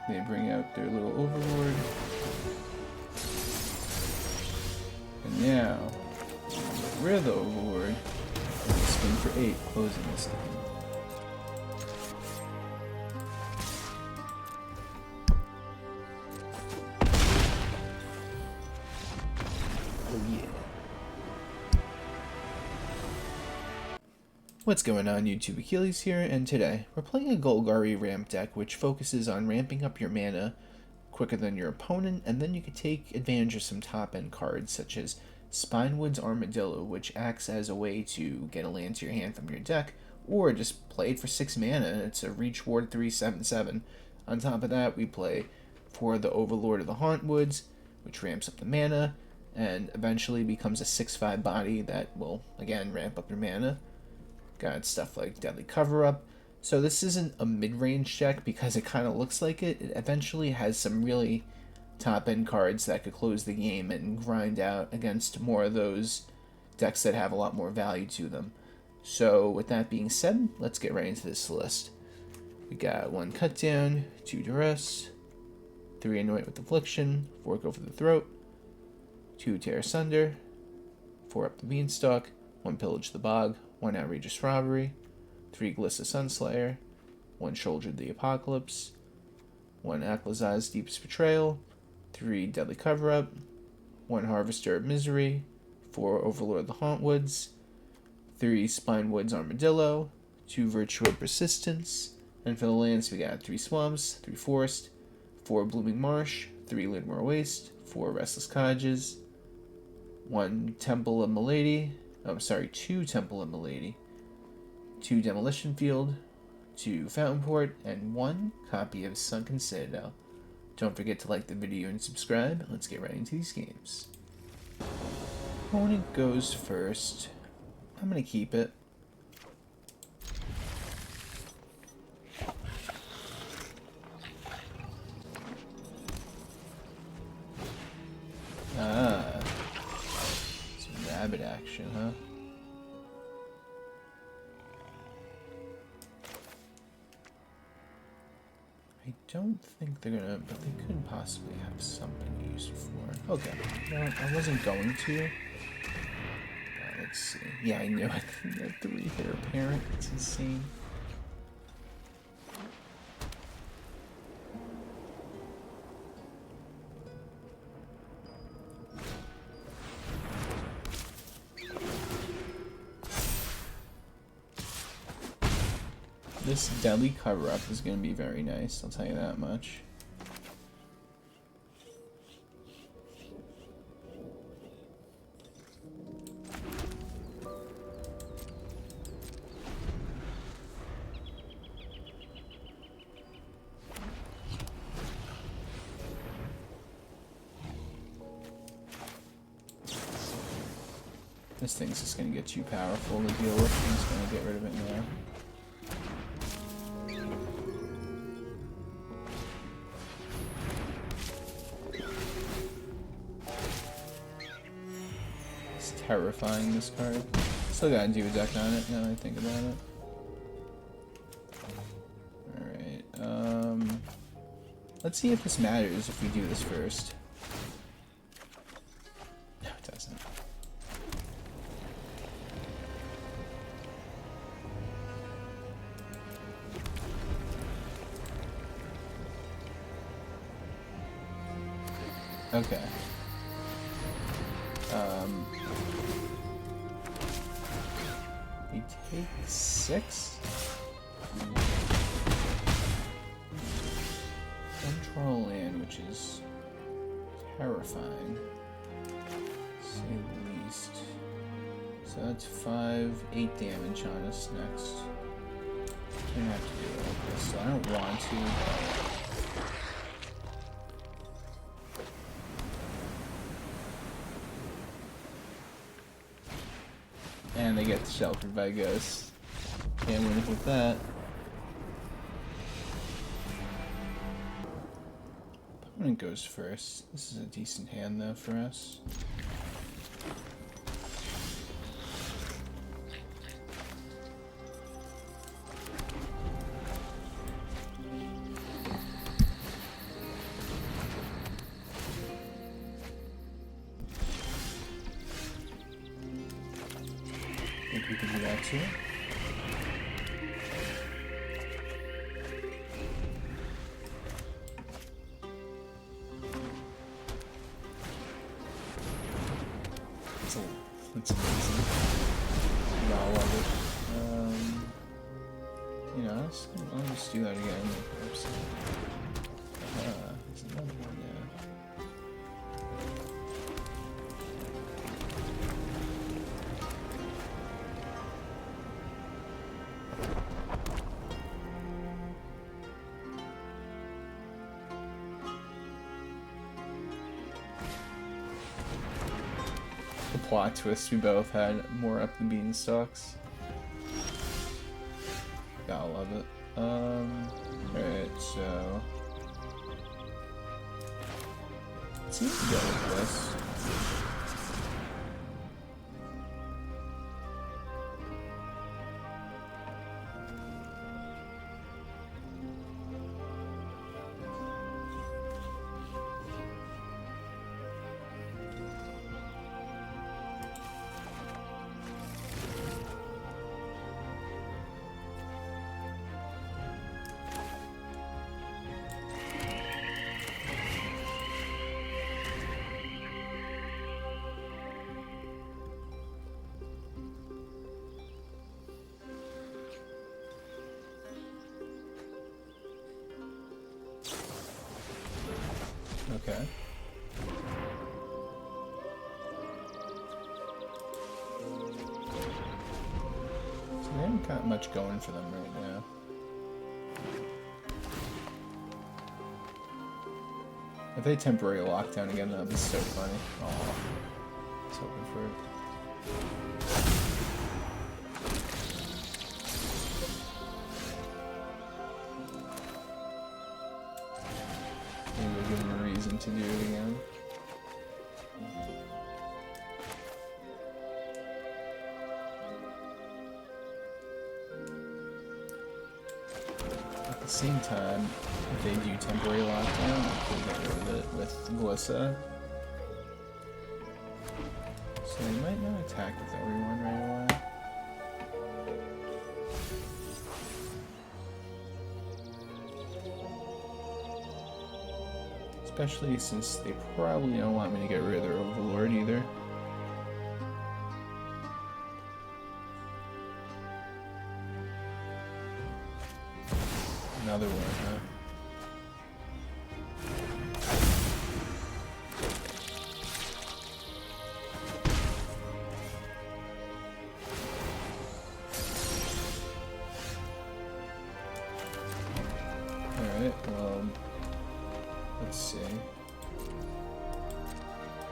They bring out their little Overlord. And now, get rid of the Overlord. And spin for 8, closing this game. What's going on, YouTube? Achilles here, and today we're playing a Golgari ramp deck which focuses on ramping up your mana quicker than your opponent, and then you can take advantage of some top-end cards such as Spinewoods Armadillo, which acts as a way to get a land to your hand from your deck, or just play it for 6 mana. It's a Reach Ward 3/7/7. On top of that, we play for the Overlord of the Hauntwoods, which ramps up the mana, and eventually becomes a 6/5 body that will, again, ramp up your mana. Got stuff like Deadly Cover-Up. So this isn't a mid-range deck because it kind of looks like it. It eventually has some really top-end cards that could close the game and grind out against more of those decks that have a lot more value to them. So with that being said, let's get right into this list. We got 1 Cut Down, 2 Duress, 3 Anoint with Affliction, 4 Go for the Throat, 2 Tear Asunder, 4 Up the Beanstalk, 1 Pillage the Bog, 1 Outrageous Robbery, 3 Glissa Sunslayer, 1 Sheoldred the Apocalypse, 1 Aclazotz Deepest Betrayal, 3 Deadly Cover-Up, 1 Harvester of Misery, 4 Overlord of the Hauntwoods, 3 Spinewoods Armadillo, 2 Virtue of Persistence, and for the lands we got 3 Swamps, 3 Forest, 4 Blooming Marsh, 3 Llanowar Wastes, 4 Restless Cottages, 1 Temple of Malady, 2 Temple of Malady, 2 Demolition Field, 2 Fountainport, and 1 copy of Sunken Citadel. Don't forget to like the video and subscribe. Let's get right into these games. Opponent goes first. I'm going to keep it. Rabbit action, huh? I don't think they're gonna, but they could possibly have something used for. Okay, well, I wasn't going to. Let's see. Yeah, I knew it. That 3-hitter parent. It's insane. This Deadly Cover-Up is going to be very nice, I'll tell you that much. This thing's just going to get too powerful to deal with. I'm just going to get rid of it now. Terrifying, this card. Still gotta do a deck on it now that I think about it. Alright, let's see if this matters if we do this first. No, it doesn't. Okay. We take 6. Control land, which is terrifying, to say the least. So that's 8 damage on us next. I'm gonna have to do it like this, so I don't want to, but... And they get sheltered by ghosts. Can't win with that. Opponent goes first. This is a decent hand though for us. We can do that too. That's amazing. Yeah, I love it. You know, I'll just do that again. Oops. There's another one, yeah. Plot twist, we both had more Up the Beanstalks. Gotta love it. Alright, so let's see what we go with this. Okay. So they haven't got much going for them right now. If they temporary lockdown again, that would be so funny. Aw. I was hoping for it. Maybe give them a reason to do it again. At the same time, if they do temporary lockdown, I can get rid of it with Glissa. So they might not attack with everyone right away. Especially since they probably don't want me to get rid of their Overlord either. Another one, huh? Alright, well, let's see.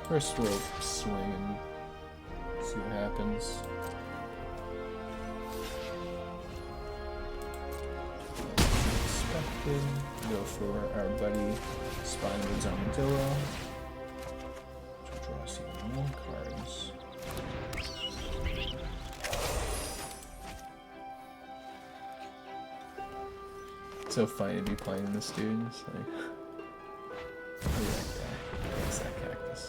First we'll swing and see what happens. Go for our buddy Spinewoods Armadillo. To draw some more cards. It's so funny to be playing this dude. It's like, look at that guy. What's that cactus?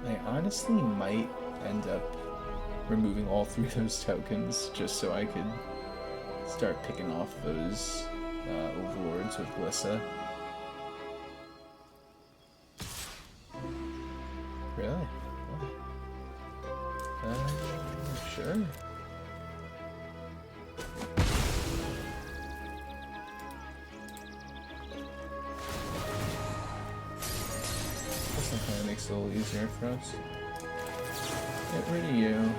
I honestly might end up removing all three of those tokens just so I could start picking off those Overlords with Glissa. Really? Sure. That kind of makes it a little easier for us. Get rid of you.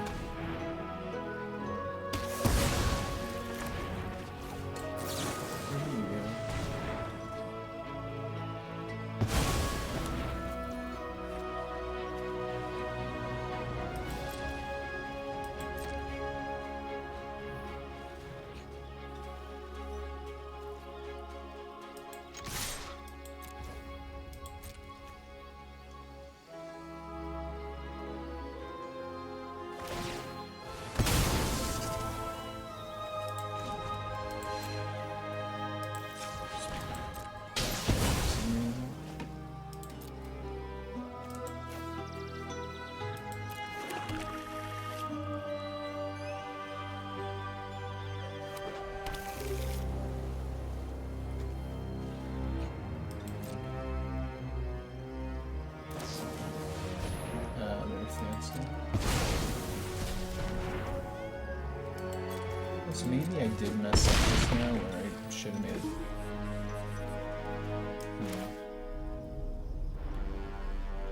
So maybe I did mess up just now where I should have made it.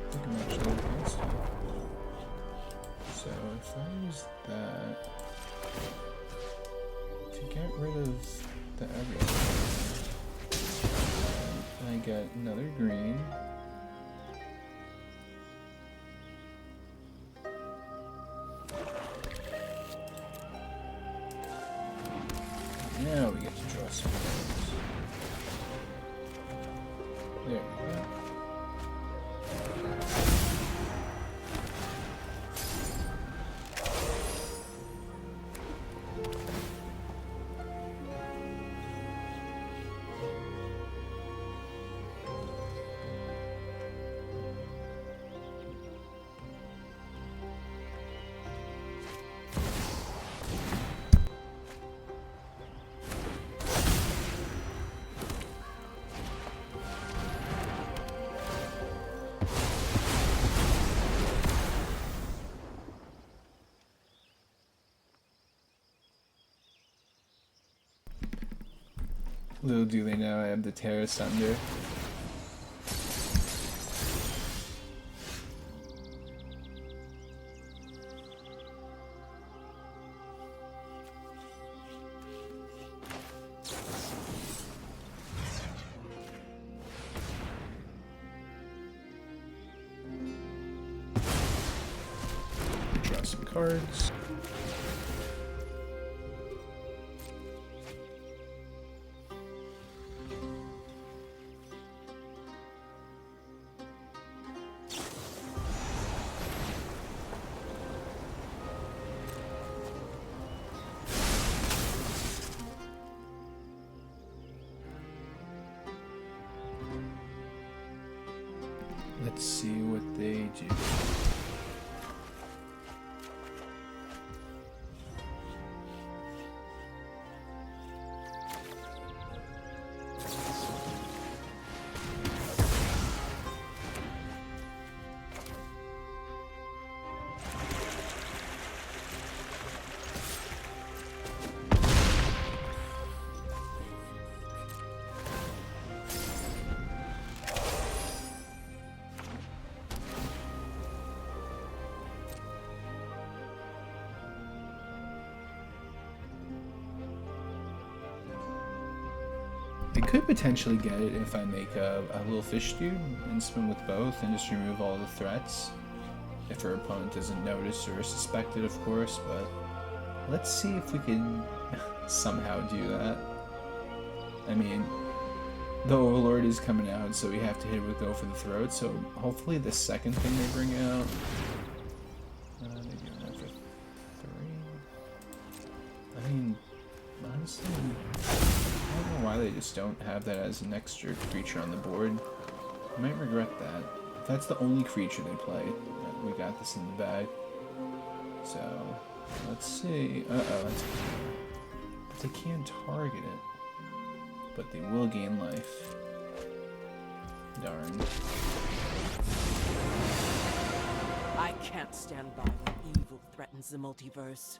I think I'm actually against it. So if I use that to get rid of the everything, I get another green. Now we get to draw some cards. There we go. Little do they know I have the Tear Asunder. Draw some cards. Let's see what they do. I could potentially get it if I make a little fish dude and spin with both and just remove all the threats. If her opponent doesn't notice or suspect it, of course, but let's see if we can somehow do that. I mean, the Overlord is coming out, so we have to hit it with Go for the Throat, so hopefully the second thing they bring out... they're doing that for 3. I mean, honestly... I don't know why they just don't have that as an extra creature on the board. I might regret that. If that's the only creature they play, we got this in the bag. So, let's see. But they can't target it. But they will gain life. Darn. I can't stand by when evil threatens the multiverse.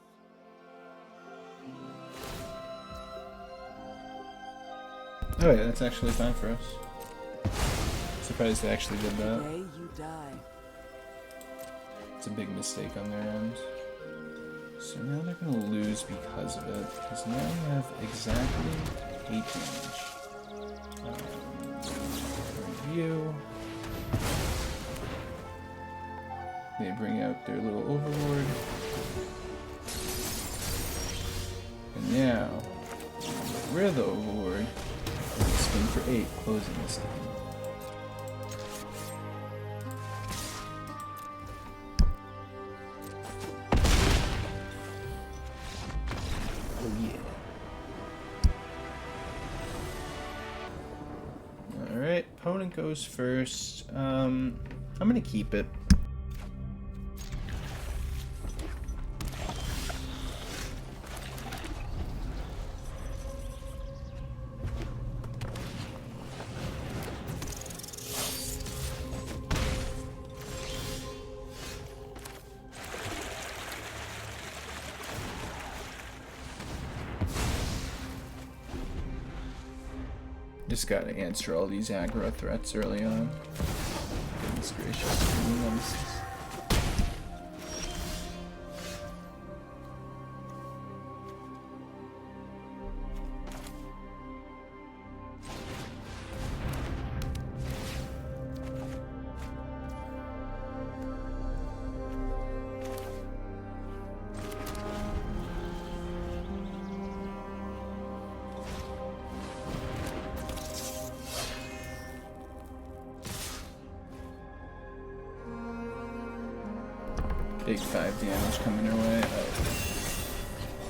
Oh yeah, that's actually fine for us. Surprised they actually did that. Today you die. It's a big mistake on their end. So now they're gonna lose because of it. Because now we have exactly 8 damage. Review. They bring out their little Overlord. And now, get rid of the Overlord. Spin for 8, closing this game. Oh yeah. Alright, opponent goes first. I'm gonna keep it. just gotta answer all these aggro threats early on. Goodness gracious. Nemesis. Big 5 damage coming our way.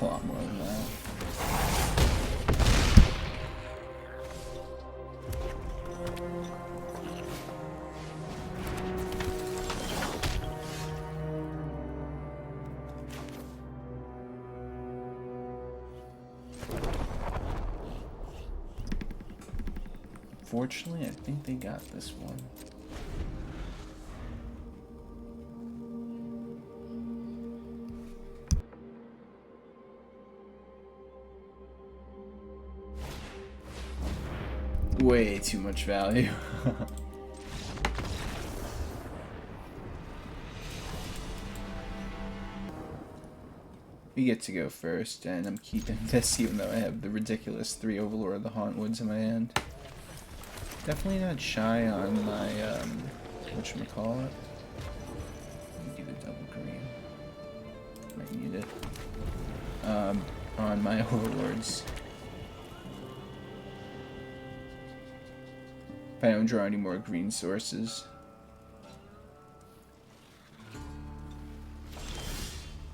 Oh, a lot more than that. Unfortunately, I think they got this one. Way too much value. We get to go first, and I'm keeping this even though I have the ridiculous 3 Overlord of the Hauntwoods in my hand. Definitely not shy on my, whatchamacallit. Let me do the double green. Might need it. On my Overlords. If I don't draw any more green sources.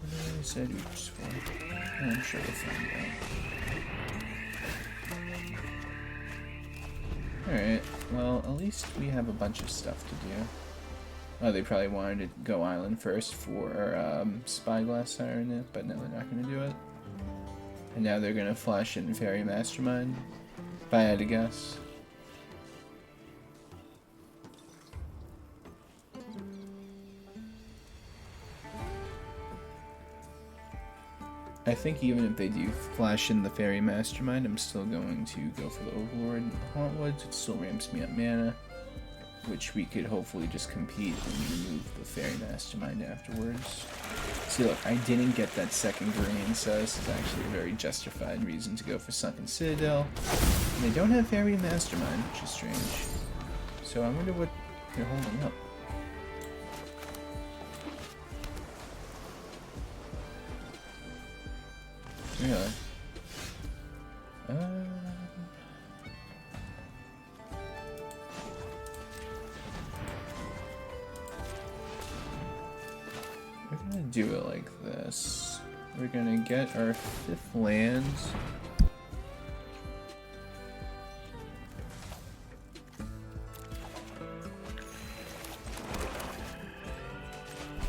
What did I say oops for? Oh, I'm sure we'll find out. Alright, well, at least we have a bunch of stuff to do. Oh, they probably wanted to go island first for Spyglass Iron it, but no, they're not going to do it. And now they're going to flash in Fairy Mastermind, if I had to guess. I think even if they do flash in the Fairy Mastermind, I'm still going to go for the Overlord and the Hauntwoods. It still ramps me up mana, which we could hopefully just compete and remove the Fairy Mastermind afterwards. See, look, I didn't get that second green, so this is actually a very justified reason to go for Sunken Citadel. And they don't have Fairy Mastermind, which is strange. So I wonder what they're holding up. Really? We're gonna do it like this. We're gonna get our 5th land.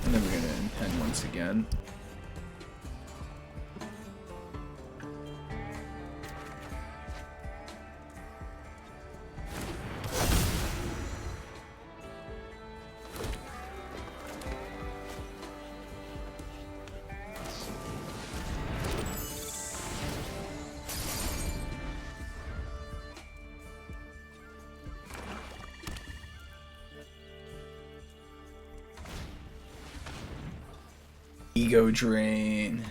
And then we're gonna impend once again. Ego drain.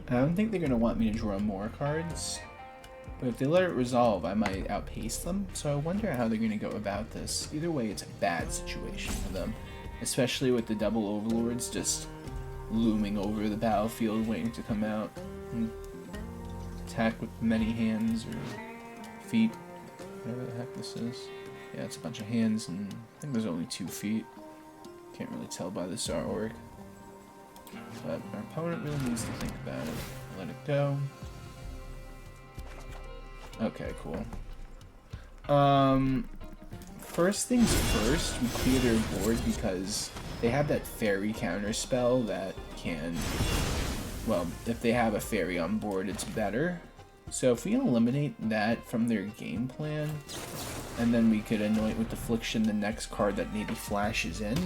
I don't think they're going to want me to draw more cards, but if they let it resolve, I might outpace them, so I wonder how they're going to go about this. Either way, it's a bad situation for them, especially with the double Overlords just looming over the battlefield waiting to come out and attack with many hands or feet, whatever the heck this is. Yeah, it's a bunch of hands and think there's only 2 feet. Can't really tell by this artwork. But our opponent really needs to think about it. Let it go. Okay, cool. First things first, we clear their board because they have that fairy counter spell that can, well, if they have a fairy on board, it's better. So if we can eliminate that from their game plan, and then we could anoint with Affliction the next card that maybe flashes in,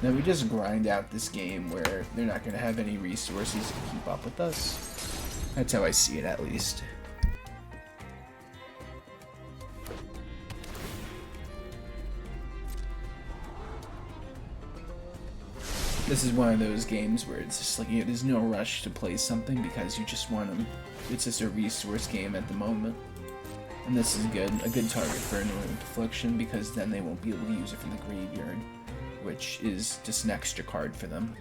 then we just grind out this game where they're not going to have any resources to keep up with us. That's how I see it, at least. This is one of those games where it's just like, there's no rush to play something because you just want them. It's just a resource game at the moment. And this is good, a good target for Anoint with Affliction because then they won't be able to use it from the graveyard, which is just an extra card for them.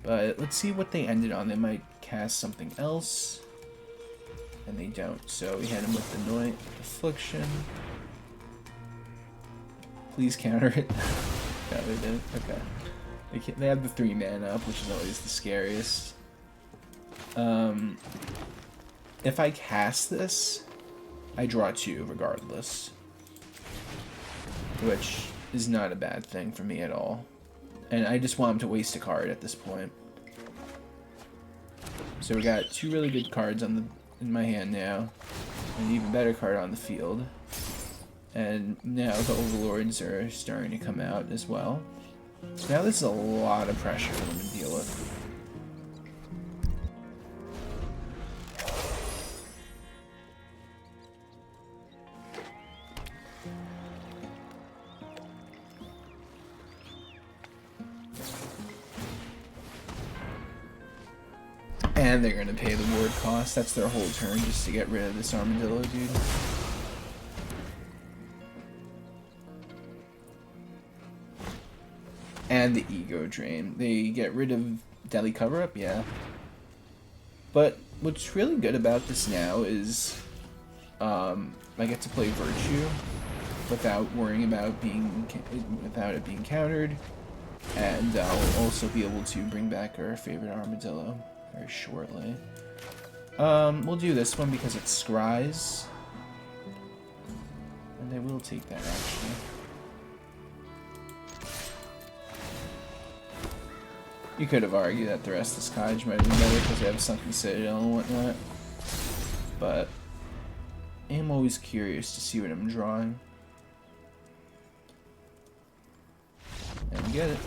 But let's see what they ended on. They might cast something else, and they don't. So we hit them with Anoint, Affliction. Please counter it. Yeah, they did. Okay. They have the 3 mana up, which is always the scariest. If I cast this, I draw 2 regardless, which is not a bad thing for me at all. And I just want him to waste a card at this point. So we got 2 really good cards in my hand now, and an even better card on the field. And now the Overlords are starting to come out as well. Now this is a lot of pressure for them to deal with. And they're going to pay the ward cost. That's their whole turn, just to get rid of this Armadillo dude. And the Ego Drain. They get rid of Deadly Cover-Up, yeah. But what's really good about this now is I get to play Virtue without worrying about it being countered. And I'll also be able to bring back our favorite Armadillo very shortly. We'll do this one because it's Scries. And I will take that actually. You could have argued that the Restless Cottage might have been better because they have Sunken Citadel and whatnot. But I am always curious to see what I'm drawing. And get it.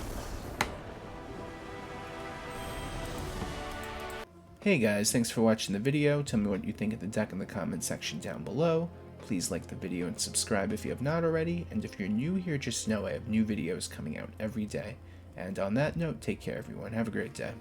Hey guys, thanks for watching the video. Tell me what you think of the deck in the comment section down below. Please like the video and subscribe if you have not already. And if you're new here, just know I have new videos coming out every day. And on that note, take care everyone. Have a great day.